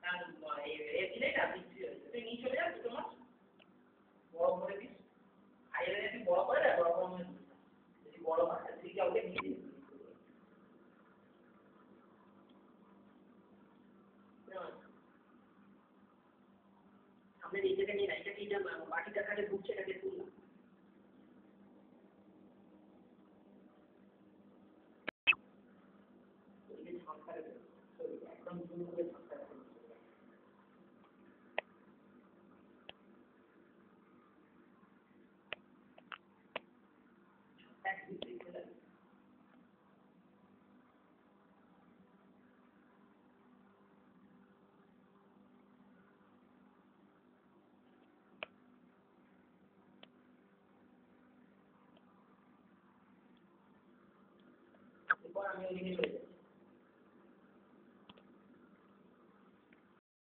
এই দিলেই না বিক্রি হয়ে যাবে। তুই নিয়ে চলে যা দুটো মাছ বড় করে দিস। আইলে তুই বড় করে দেয় বড় বড় মাছ যদি বড় হয় তুই কাউকে দিয়ে দিস। সামনে এইটাকে নিয়ে না এটাকে এটা বাকিটার কাছে ঘুরছে এটাকে তুললাম। একদম জুম করে ঝাঁকটা করে এরপর আমি ওইদিকে চলে যাচ্ছি।